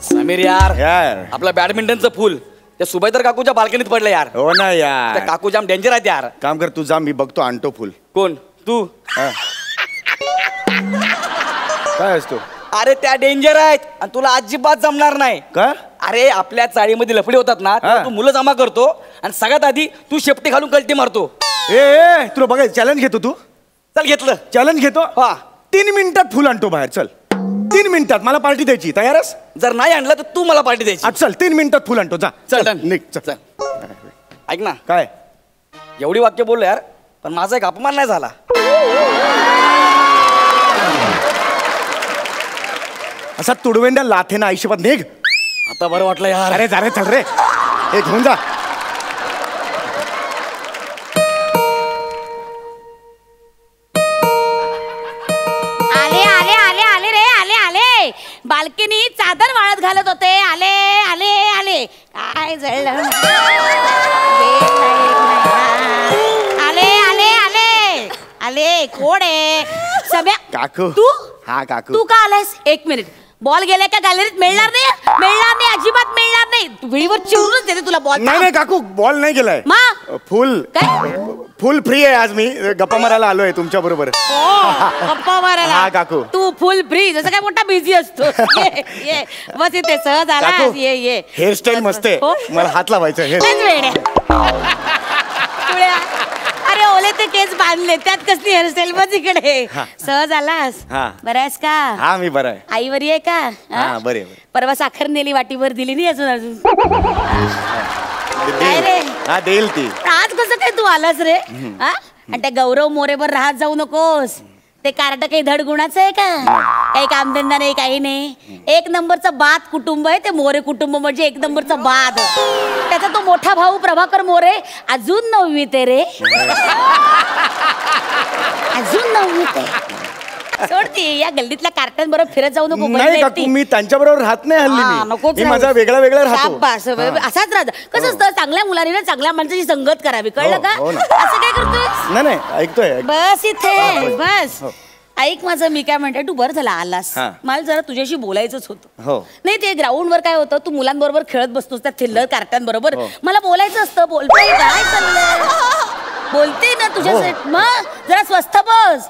समीर यार आपलं बॅडमिंटनचं फुल त्या सुभेदार काकूच्या बाल्कनीत पडलं यार. हो ना यार, काकू जाम डेंजर आहेत यार. काम कर तू, जा मी बघतो आणतो फुल. कोण तू? काय असतो? अरे त्या डेंजर आहेत आणि तुला अजिबात जमणार नाही का? अरे आपल्या चाळीमध्ये लफडी होतात ना, तू मुलं जमा करतो आणि सगळ्यात आधी तू शेपटी घालून कल्टी मारतो. ए तुला बघाय चॅलेंज घेतो तू. चल घेतलं चॅलेंज घेतो. हा 3 मिनिटात फुल आणतो बाहेर. चल 3 मिनिटात मला पार्टी द्यायची. तयारच? जर नाही आणलं तर तू मला पार्टी द्यायची. चल 3 मिनिटात फुल आणतो. जा चल निघ. चल ऐक ना, काय एवढी वाक्य बोललो यार, पण माझा एक अपमान नाही झाला. असा तुडवेंड्या लाथे ना आयुष्यात. निघ आता बरं वाटलं यार. अरे जा रे, चल रे, हे घेऊन जा. आले आले आले आले रे, आले आले. बाल्कनी चादर वाळत घालत होते. आले आले आले. काय जळलं? आले आले आले आले. कोण आहे? सम्या काकू. तू? हा काकू. तू का आलास? 1 मिनिट. बॉल गेलाय का गॅलरीत? मिळणार नाही, मिळणार नाही, अजिबात मिळणार नाही. वेळीवर चिरूनच देते तुला बॉल. नाही नाही काकू, बॉल नाही गेलाय. फुल काय? फुल फ्री आहे आज. मी गप्पा मारायला आलोय तुमच्या बरोबर. गप्पा मारायला? हा काकू. तू फुल फ्री, जसं काय मोठा बिझी असतो. ये बस इथे सहज आला. ये ये. हेअरस्टाईल मस्त आहे. मला हात लावायचं. अरे ओले ते केस बांधले, त्यात कसली हेअरस्टाईल? बस इकडे. सहज आलास? बरं आहेस का? हा मी बरं आहे. आई बरी आहे का? हा बरे. परवा साखर नेली, वाटीभर दिली नाही अजून. काय रे? हा देईल ती. आज कसं काय तू आलास रे? आणि त्या गौरव मोरेवर राहत जाऊ नकोस. ते कार्ड काही धड गुणाचं आहे का? काही कामधंदा नाही, काही नाही. 1 नंबरचं बाद कुटुंब आहे ते मोरे कुटुंब. म्हणजे 1 नंबरचं बाद. त्याचा तो मोठा भाऊ प्रभाकर मोरे अजून 9वीत आहे रे. अजून 9वीत आहे. सोडती या गल्लीतल्या कार्टन बरोबर फिरत जाऊ नको. नाही काकू, मी त्यांच्या बरोबर राहत नाही हल्ली. मी माझा वेगळा वेगळा राहतो. असाच राहत. कसं असतं, चांगल्या मुलांनी चांगल्या माणसाची संगत करावी. कळलं का? असं काय करतोय? नाही नाही ऐकतोय. बस इथे बस. ऐक माझं, मी काय म्हणते, तू बरं झाला आलास. मला जरा तुझ्याशी बोलायचंच होतं. नाही ते ग्राउंड वर काय होतं, तू मुलांबरोबर खेळत बसतोस त्या थिल्लर कार्टन. मला बोलायचं असतं. बोलतोय काय चाललंय? बोलते ना तुझ्यासाठी. मग जरा स्वस्थ बस.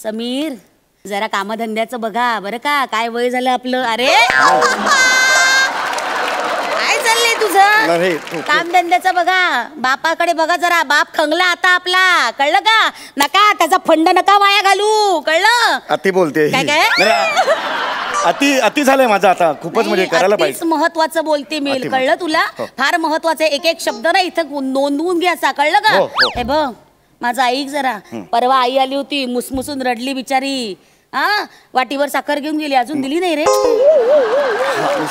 समीर जरा कामधंद्याचं बघा बरं का. काय वय झालं आपलं? अरे काय चाललंय तुझं? कामधंद्याचं बघा. बापाकडे बघा जरा. बाप खंगला आता आपला. कळलं का? नका त्याचा फंड नका वाया घालू. कळलं? अति बोलते. काय काय? अति झालंय माझं आता. खूपच म्हणजे करायला पाहिजे. महत्वाचं बोलते मी. कळलं तुला? फार महत्वाचं आहे. एक एक शब्द ना इथं नोंदवून घ्यायचा. कळलं का? हे बघ माझं ऐक जरा. परवा आई आली होती, मुसमुसून रडली बिचारी. वाटीवर साखर घेऊन गेली, अजून दिली नाही रे.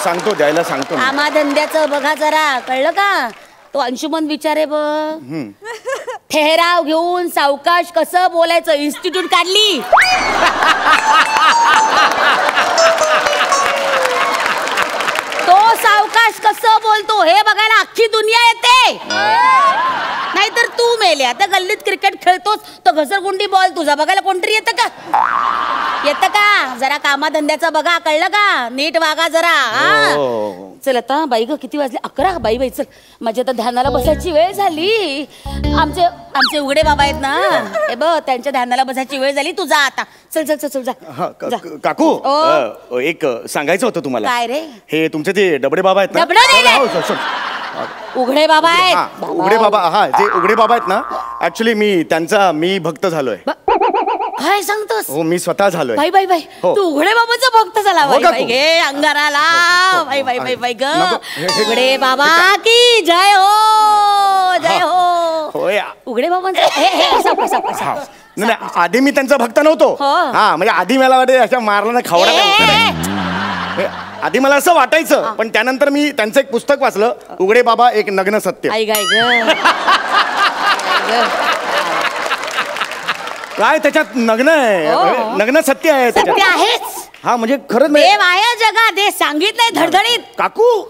सांगतो, द्यायला सांगतो. कामाधंद्याचं बघा जरा. कळलं का? तो अंशुमन विचारे बघ. ठेहराव घेऊन सावकाश कसं बोलायचं इन्स्टिट्यूट काढली. तो सावकाश कसं बोलतो हे बघायला अख्खी दुनिया येते. नाहीतर तू मेले. आता गल्लीत क्रिकेट खेळतोस तो घसरगुंडी बॉल तुझा बघायला कोणतरी येतं का? येतं का? जरा कामाधंद्याचं बघा. कळलं का? नीट वागा जरा. चल आता बाई ग, किती वाजले? 11. बाई बाई चल, माझ्या आता ध्यानाला बसायची वेळ झाली. आमचे उघडे बाबा आहेत ना, हे बघ त्यांच्या ध्यानाला बसायची वेळ झाली. तू जा आता. चल चल चल चल जा. काकू एक सांगायचं होतं तुम्हाला. काय रे? हे तुमचे ते डबडे बाबा आहेत ना. उघडे बाबा आहेत. उघडे बाबा. हा जे उघडे बाबा आहेत ना, ऍक्च्युली मी भक्त झालोय. काय सांगतोस? हो मी स्वतः झालोय. बाई बाई बाई, तू उघडे बाबाचा भक्त झाला. बाई बाई घे अंगाराला. बाई बाई बाई बाई ग. उघडे बाबा की जय हो, जय हो. उघडे बाबांचा नाही आधी मी त्यांचा भक्त नव्हतो. हा म्हणजे आधी मला वाटत अशा मारला ना खावडा. आधी मला असं वाटायचं, पण त्यानंतर मी त्यांचं एक पुस्तक वाचलं, उघडे बाबा एक नग्न सत्य. काय त्याच्यात नग्न आहे, नग्न सत्य आहे त्याच्यात. आहेच. हा म्हणजे खरंच देव आहे जगात, हे सांगितलंय धडधडीत. काकू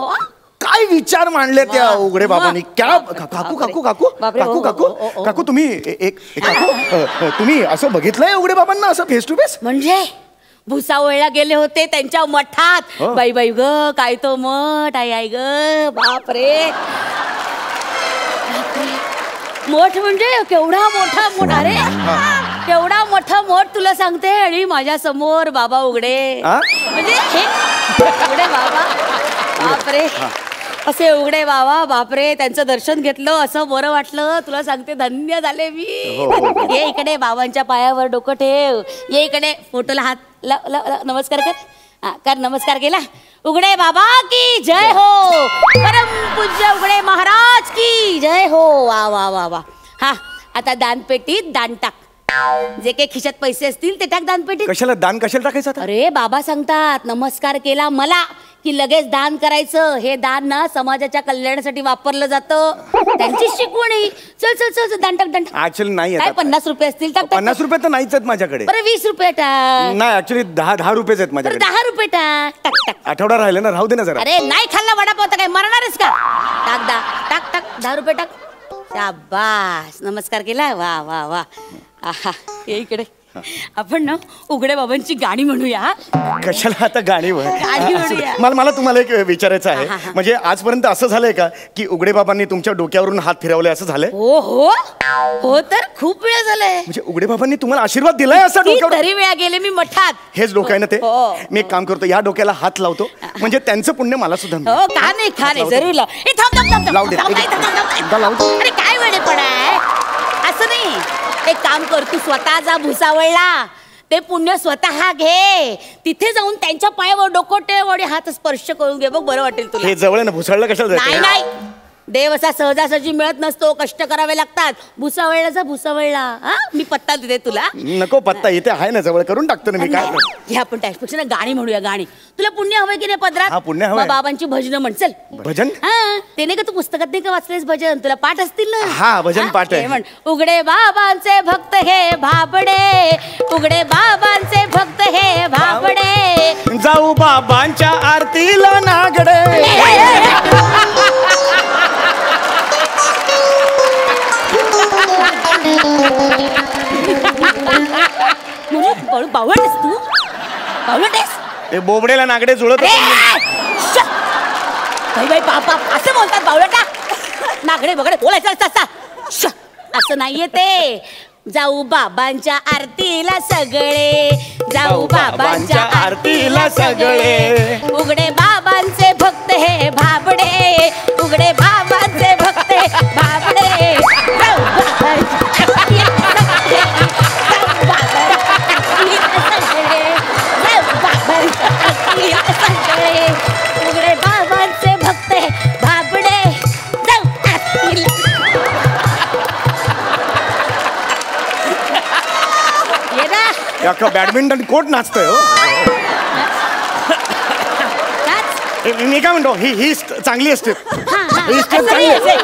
काय काय विचार मांडले त्या उघडे बाबांनी. क्या काकू काकू काकू काकू काकू काकू तुम्ही काकू तुम्ही असं बघितलंय उघडे बाबांना असं फेस टू फेस? म्हणजे भुसावळला गेले होते त्यांच्या मठात. बाई बाई ग, काय तो मठ आई आई ग, बापरे मठ म्हणजे केवढा मोठा मठ. अरे केवढा मोठा मठ तुला सांगते. आणि माझ्या समोर बाबा उघडे, म्हणजे हे उघडे बाबा, बापरे असे उघडे बाबा, बापरे त्यांचं दर्शन घेतलं असं बरं वाटलं. तुला सांगते धन्य झाले मी. ये इकडे बाबांच्या पायावर डोकं ठेव. ये इकडे फोटोला हात नमस्कार कर. कर नमस्कार केला. उघडे बाबा की जय हो. परम पूज्य उघडे महाराज की जय हो. वा वा वा वा. हा आता दानपेटीत दान टाक. जे काही खिशात पैसे असतील ते टाक दानपेटीत. कशाला दान कशाला टाकायचं? अरे बाबा सांगतात नमस्कार केला मला की लगेच दान करायचं. हे दान ना समाजाच्या कल्याणासाठी वापरलं जातं. त्यांची शिकवणी. चल चल चल दान टाक दान टाक. ऍक्च्युअली नाही काय 50 रुपये असतील टाक. 50 रुपये तर नाहीच आहेत माझ्याकडे. बरं 20 रुपये टाक. नाही ऍक्च्युअली 10 रुपयेच आहेत तर माझ्याकडे. 10 रुपये टाक. टाक टाक. आठवडा राहिले ना, राहू दे ना जरा. अरे नाही खाल्ला वडापाव तर काय मरणारच का? टाक टाक टाक 10 रुपये टाक. शाबास नमस्कार केला. वा वा वा. आहा ये इकडे. आपण ना उघडे बाबांची गाणी म्हणूया. कशाला आता गाणी गाणी म्हणूया. मला तुम्हाला एक विचारायचं आहे. म्हणजे आजपर्यंत असं झालंय का की उघडे बाबांनी तुमच्या डोक्यावरून हात फिरवले असं झालंय? हो हो हो तर खूप वेळ झालंय. म्हणजे उघडे बाबांनी तुम्हाला आशीर्वाद दिलाय असं डोक्यावर? तरी वेळा गेले मी मठात. हेच डोकं आहे ना ते. मी एक काम करतो, या डोक्याला हात लावतो म्हणजे त्यांचं पुण्य मला सुद्धा मिळेल. हो का नाही खा नाही जरूर लाव. ए थांब थांब थांब लावू दे. अरे काय वेळे पडाय असं नाही. एक काम कर तू स्वतः जा भुसावळला. ते पुण्य स्वतः घे. तिथे जाऊन त्यांच्या पायावर डोकं ठेव आणि हात स्पर्श करून घे बघ बरं वाटेल तुला. हे जवळ ना भुसावळला कशाला नाही जायचं? नाही देव असा सहजासहजी मिळत नसतो. कष्ट करावे लागतात. भुसावळला जा भुसावळला. हा मी पत्ता देते तुला. नको पत्ता इथे आहे ना जवळ, करून टाकतो ना मी. काय हे आपण त्यापेक्षा गाणी म्हणूया. गाणी तुला पुण्य हवंय की नाही पदरात? हा पुण्य हवंय. बाबांची भजनं म्हण चल. भजन? हा ते नाही का तू पुस्तकात नाही का वाचलेस भजन? तुला पाठ असतील ना? हा भजन पाठ आहे. म्हण उघडे बाबांचे भक्त हे भाबडे. उघडे बाबांचे भक्त हे भाबडे. जाऊ बाबांच्या आरतीला नागडे. बावळटेस तू? बावळटेस? ते बोबडेला नागडे जुळत. बाई बाई बाप असं बोलतात बावळटा. नागडे बगडे बोलायचं असं नाहीये ते. जाऊ बाबांच्या आरतीला सगळे. जाऊ बाबांच्या आरतीला सगळे. उघडे बाबांचे भक्त हे भाबडे. उघडे बाबांचे भक्त हे भाबडे. जाऊ बाबांच्या उघडे बाबांचे भक्त हे भाबडे. Badminton court नाचतोय. मी काय म्हणतो, ही चांगली आहे स्टेप. ही स्टेप चांगली आहे.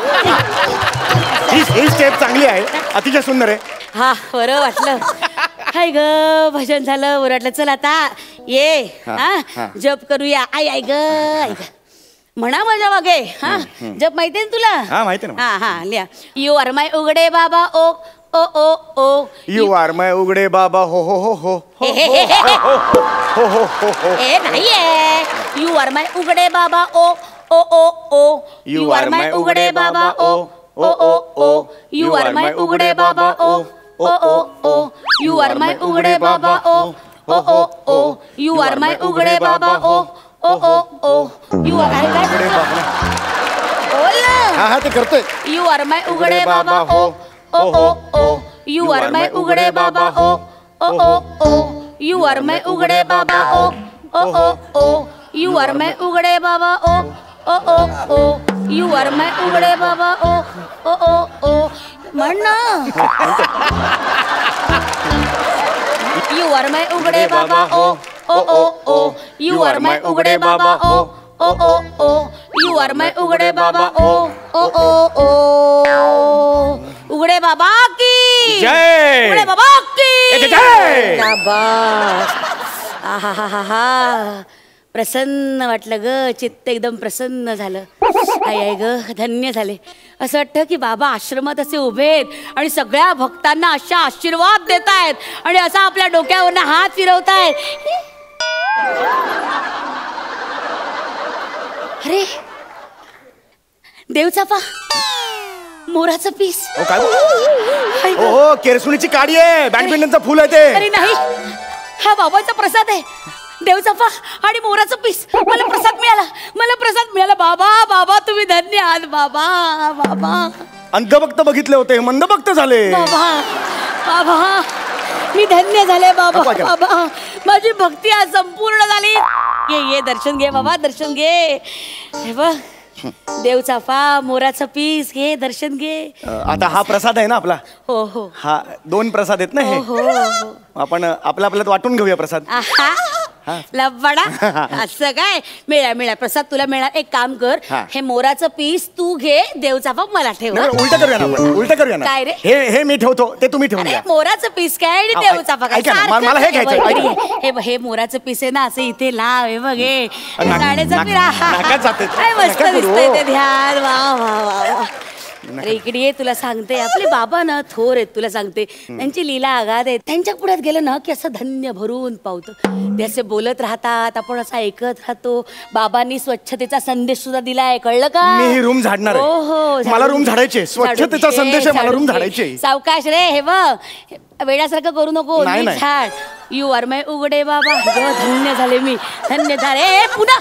ही स्टेप चांगली आहे, अतिशय सुंदर आहे. हा बरं वाटलं. हाय ग भजन झालं बरं वाटलं. चल आता ये जप करूया. आई आई ग आई ग म्हणा माझ्या मागे. हा जप माहितीये ना तुला? हा माहिती ना. हा हा लिहा. यू आर माय उघडे बाबा ओ ओ ओ ओ. यू आर माय उघडे बाबा हो हो हो हो हो हो हो. ए नाहीये. यू आर माय उघडे बाबा ओ ओ ओ ओ. यू आर माय उघडे बाबा ओ ओ ओ ओ. यू आर माय उघडे बाबा ओ ओ ओ ओ. यू आर माय उघडे बाबा ओ ओ ओ ओ. यू आर माय उघडे बाबा ओ ओ ओ ओ. यू आर माय उघडे बाबा. हा हा ते करतोय. यू आर माय उघडे बाबा ओ ओ ओ ओ. यू आर माय उघडे बाबा ओ ओ ओ ओ. यू आर माय उघडे बाबा ओ ओ ओ ओ. यू आर माय उघडे बाबा ओ ओ ओ ओ. यू आर माय उघडे बाबा ओ ओ ओ ओ. म्हण ना. यू आर माय उघडे बाबा ओ ओ ओ ओ. यू आर माय उघडे बाबा ओ ओ ओ ओ. यू आर माय उघडे बाबा ओ ओ ओ ओ. उघडे बाबा की जय. उघडे बाबा की जय. शाबास. आहा हा हा हा. प्रसन्न वाटलं ग. चित्त एकदम प्रसन्न झालं. आई आई ग धन्य झाले. असं वाटतं की बाबा आश्रमात असे उभे आहेत आणि सगळ्या भक्तांना अशा आशीर्वाद देत आहेत आणि असा आपल्या डोक्यावरनं हात फिरवतायत. अरे देवचाफा मोराचं पीस. काय आई गं. हो केरसुणीची काडी आहे, बॅडमिंटनचं फुल आहे अरे ते. नाही, हा बाबाचा प्रसाद आहे. देवचाफा आणि मोराचं पीस. मला प्रसाद मिळाला, मला प्रसाद मिळाला. बाबा बाबा तुम्ही धन्य आहात बाबा. बाबा अंधभक्त बघितले होते, मंदभक्त झाले. बाबा बाबा मी धन्य झाले बाबा. बाबा माझी भक्ती आज संपूर्ण झाली. ये दर्शन घे बाबा, दर्शन घे. हे बघ देवचाफा मोराचं पीस घे, दर्शन घे. आता हा प्रसाद आहे ना आपला. हो हो हा 2 प्रसाद आहेत ना हे. हो हो. आपण आपल्यात वाटून घेऊया प्रसाद. लबाडा असं काय. मिळा प्रसाद तुला मिळणार. एक काम कर, हे मोराचं पीस तू घे, देवचाफा मला ठेव. उलट करूया ना आपण, उलट करूया ना. काय रे? हे मी ठेवतो, ते तुम्ही ठेवून घ्या. मोराचं पीस काय आणि देवचाफा काय. ऐका ना, मला हे घ्यायचं. हे मोराचं पीस आहे ना, असं इथे लाव. हे बघ हे नाकात जाते. काय मस्त दिसतंय ते ध्यान. वा वा वा वा. अरे इकडे ये, तुला सांगते आपले बाबा ना थोर आहेत. तुला सांगते त्यांची लीला आगाध आहे. त्यांच्या पुढ्यात गेलं ना की असं धन्य भरून पावतं. ते असे बोलत राहतात, आपण असं ऐकत राहतो. बाबांनी स्वच्छतेचा संदेश सुद्धा दिलाय, कळलं का. मी ही रूम झाडणार आहे. हो हो मला रूम झाडायचे. स्वच्छतेचा संदेश आहे, मला रूम झाडायचे. सावकाश रे. हे बघ वेड्यासारखं करू नको. झाड. यू आर माय उघडे बाबा. धन्य झाले मी, धन्य झाले. पुन्हा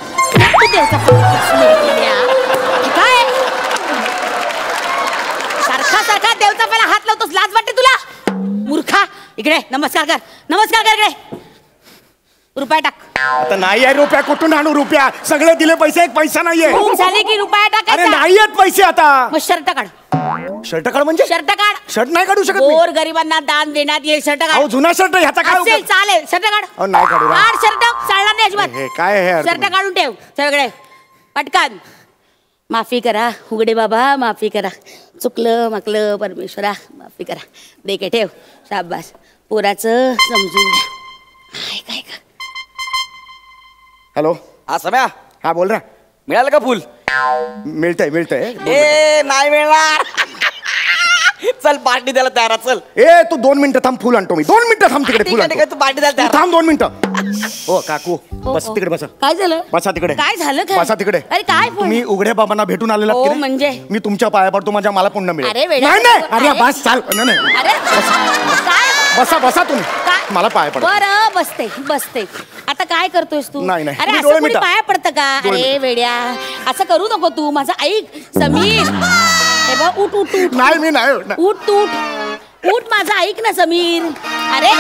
काय सारखा देवचाफाला हात लावतोस, लाज वाटते तुला मूर्खा. इकडे नमस्कार कर, नमस्कार कर. इकडे रुपया टाक. आता नाही आहे रुपया, कुठून आणू रुपया. सगळे दिले पैसे, एक पैसा नाहीये. रूम झाले की रुपया टाक. अरे नाही आहेत पैसे आता. मग शर्ट काढ. शर्ट काढ म्हणजे शर्ट काढ. शर्ट नाही काढू शकत. गोर गरिबांना दान देण्यात येईल. शर्ट काढ. जुना शर्ट ह्याचा काय असेल चालेल. शर्ट काढ. नाही काढू. काढ शर्ट, चालणार नाही अजिबात. हे काय हे शर्ट काढून ठेव सगळे पटकन. माफी करा उघडे बाबा, माफी करा. चुकलं माकलं परमेश्वरा, माफी करा. दे के ठेव. शाबास. पोराचं समजून घ्या. काय का. हॅलो. हा सम्या, हा बोल ना. मिळालं का फुल. मिळतंय. ए नाही मिळणार. चल पार्टी द्यायला तयार. चल ए तू 2 मिनिटं थांब, फुल आणतो मी. 2 मिनिटं थांब तिकडे, फुल आणतो. तू पार्टी द्यायला तयार. थांब 2 मिनिटं. हो काकू बस तिकडे बसा. काय झालं. बसा तिकडे. काय झालं काय. बसा तिकडे. अरे काय तुम्ही उघड्या बाबांना भेटून आलेला हो, म्हणजे मी तुमच्या पाया पडतो, माझ्या मला पुण्य मिळेल. अरे वेड्या. नाही अरे बस चाल. नाही अरे काय. बसा तुम्ही. मला पाया पडतो. बरं बसते. आता काय करतोयस तू. नाही. अरे असं कोणी पाया पडतं का. अरे वेड्या असं करू नको तू. माझं ऐक समीर. हे बघ उठ. नाही मी नाही. उठ माझं ऐक ना समीर. अरे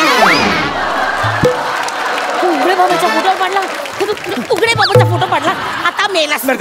तू उघडे बाबाचा फोटो पाडला. उघडे बाबाचा फोटो पाडला. आता मेलास. नाही,